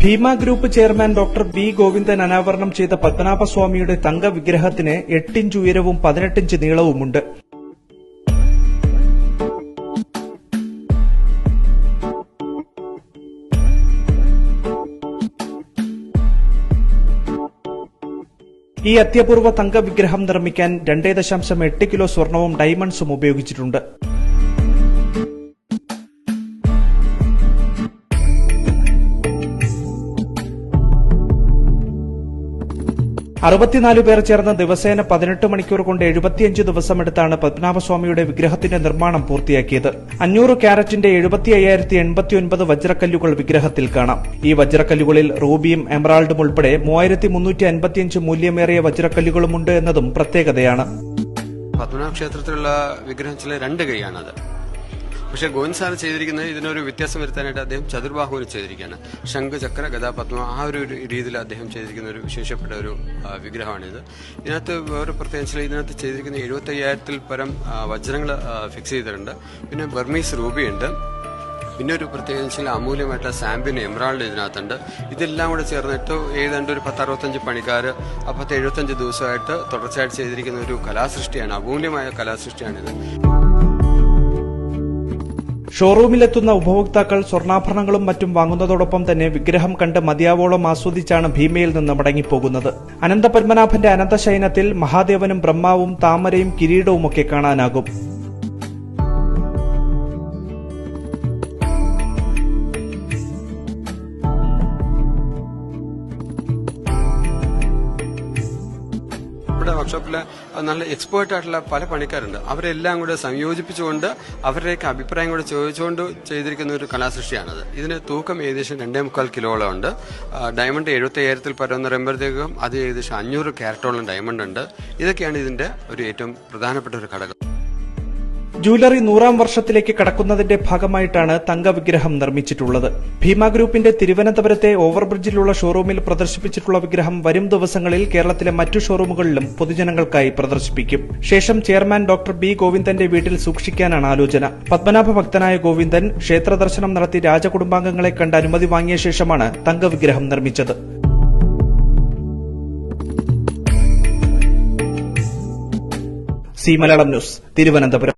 Bhima group chairman doctor B Govindan അനാവരണം ചെയ്ത പത്മനാഭസ്വാമിയുടെ തങ്ക വിഗ്രഹത്തിന് 8 ഇഞ്ച് ഉയരവും 18 ഇഞ്ച് നീളവുമുണ്ട്. ഈ അത്യപൂർവ തങ്ക വിഗ്രഹം നിർമ്മിക്കാൻ 2.8 കിലോ സ്വർണവും ഡയമണ്ട്സും ഉപയോഗിച്ചിട്ടുണ്ട്. 64 പേർ ചേർന്ന് ദിവസേന 18 മണിക്കൂർ കൊണ്ട് 75 ദിവസമെടുത്താണ് പത്മനാഭസ്വാമിയുടെ വിഗ്രഹത്തിന്റെ നിർമ്മാണം പൂർത്തിയാക്കിയത്. 500 ക്യാരറ്റിന്റെ 75,089 വജ്രക്കല്ലുകൾ വിഗ്രഹത്തിൽ കാണാം. ഈ വജ്രക്കല്ലുകളിൽ റൂബിയും എമറാൾഡും ഉൾപ്പെടെ 3,355 മൂല്യമേറിയ വജ്രക്കല്ലുകളുമുണ്ട് എന്നതും പ്രത്യേകതയാണ്. പത്മനാഭ ക്ഷേത്രത്തിലുള്ള വിഗ്രഹം ചില 2 കൈയാണത്. പക്ഷേ ഗോവിന്ദ് സാർ ചെയ്തിരിക്കുന്നത് ഇതിനൊരു വ്യത്യാസം വരുത്താനായിട്ട് അദ്ദേഹം ചതുർബാഹുവിൽ ചെയ്തിരിക്കുകയാണ്. ശംഖ്, ചക്ര, ഗദ, പത്മ ആ ഒരു രീതിയിൽ അദ്ദേഹം ചെയ്തിരിക്കുന്ന ഒരു വിശേഷപ്പെട്ട ഒരു വിഗ്രഹമാണിത്. ഇതിനകത്ത് വേറെ പ്രത്യേകിച്ച് ഇതിനകത്ത് ചെയ്തിരിക്കുന്ന 75,000-ൽ പരം വജ്രങ്ങൾ ഫിക്സ് ചെയ്തിട്ടുണ്ട്. പിന്നെ ബർമീസ് റൂബിയുണ്ട്. പിന്നെ ഒരു പ്രത്യേകിച്ച് അമൂല്യമായിട്ടുള്ള സാമ്പിൻ എമറാൾഡ് ഇതിനകത്തുണ്ട്. ഇതെല്ലാം കൂടെ ചേർന്നിട്ട് ഏതാണ്ട് ഒരു 10-65 പണിക്കാർ 10-75 ദിവസമായിട്ട് തുടർച്ചയായിട്ട് ചെയ്തിരിക്കുന്ന ഒരു കലാസൃഷ്ടിയാണ്. അമൂല്യമായ കലാസൃഷ്ടിയാണിത്. ഷോറൂമിലെത്തുന്ന ഉപഭോക്താക്കൾ സ്വർണ്ണാഭരണങ്ങളും മറ്റും വാങ്ങുന്നതോടൊപ്പം തന്നെ വിഗ്രഹം കണ്ട് മതിയാവോളം ആസ്വദിച്ചാണ് ഭീമയിൽ നിന്ന് മടങ്ങിപ്പോകുന്നത്. അനന്തപത്മനാഭന്റെ അനന്തശയനത്തിൽ മഹാദേവനും ബ്രഹ്മാവും താമരയും കിരീടവുമൊക്കെ കാണാനാകും. വർക്ക്ഷോപ്പിൽ നല്ല എക്സ്പേർട്ട് ആയിട്ടുള്ള പല പണിക്കാരുണ്ട്. അവരെല്ലാം കൂടെ സംയോജിപ്പിച്ചുകൊണ്ട് അവരുടെയൊക്കെ അഭിപ്രായം കൂടെ ചോദിച്ചുകൊണ്ട് ചെയ്തിരിക്കുന്ന ഒരു കലാസൃഷ്ടിയാണത്. ഇതിന് തൂക്കം ഏകദേശം 2.25 കിലോളം ഉണ്ട്. ഡയമണ്ട് 75,000-ൽ പരം എന്ന് പറയുമ്പോഴത്തേക്കും അത് ഏകദേശം 500 ക്യാരറ്റോളം ഡയമണ്ട് ഉണ്ട്. ഇതൊക്കെയാണ് ഇതിന്റെ ഒരു ഏറ്റവും പ്രധാനപ്പെട്ട ഒരു ഘടകം. ജൂവലറി 100-ാം വർഷത്തിലേക്ക് കടക്കുന്നതിന്റെ ഭാഗമായിട്ടാണ് തങ്ക വിഗ്രഹം നിർമ്മിച്ചിട്ടുള്ളത്. ഭീമ ഗ്രൂപ്പിന്റെ തിരുവനന്തപുരത്തെ ഓവർബ്രിഡ്ജിലുള്ള ഷോറൂമിൽ പ്രദർശിപ്പിച്ചിട്ടുള്ള വിഗ്രഹം വരും ദിവസങ്ങളിൽ കേരളത്തിലെ മറ്റു ഷോറൂമുകളിലും പൊതുജനങ്ങൾക്കായി പ്രദർശിപ്പിക്കും. ശേഷം ചെയർമാൻ ഡോക്ടർ ബി ഗോവിന്ദന്റെ വീട്ടിൽ സൂക്ഷിക്കാനാണ് ആലോചന. പത്മനാഭ ഭക്തനായ ഗോവിന്ദൻ ക്ഷേത്ര ദർശനം നടത്തി രാജകുടുംബാംഗങ്ങളെ കണ്ട് അനുമതി വാങ്ങിയ ശേഷമാണ് തങ്ക വിഗ്രഹം നിർമ്മിച്ചത്. C Malayalam news, Thiruvananthapuram.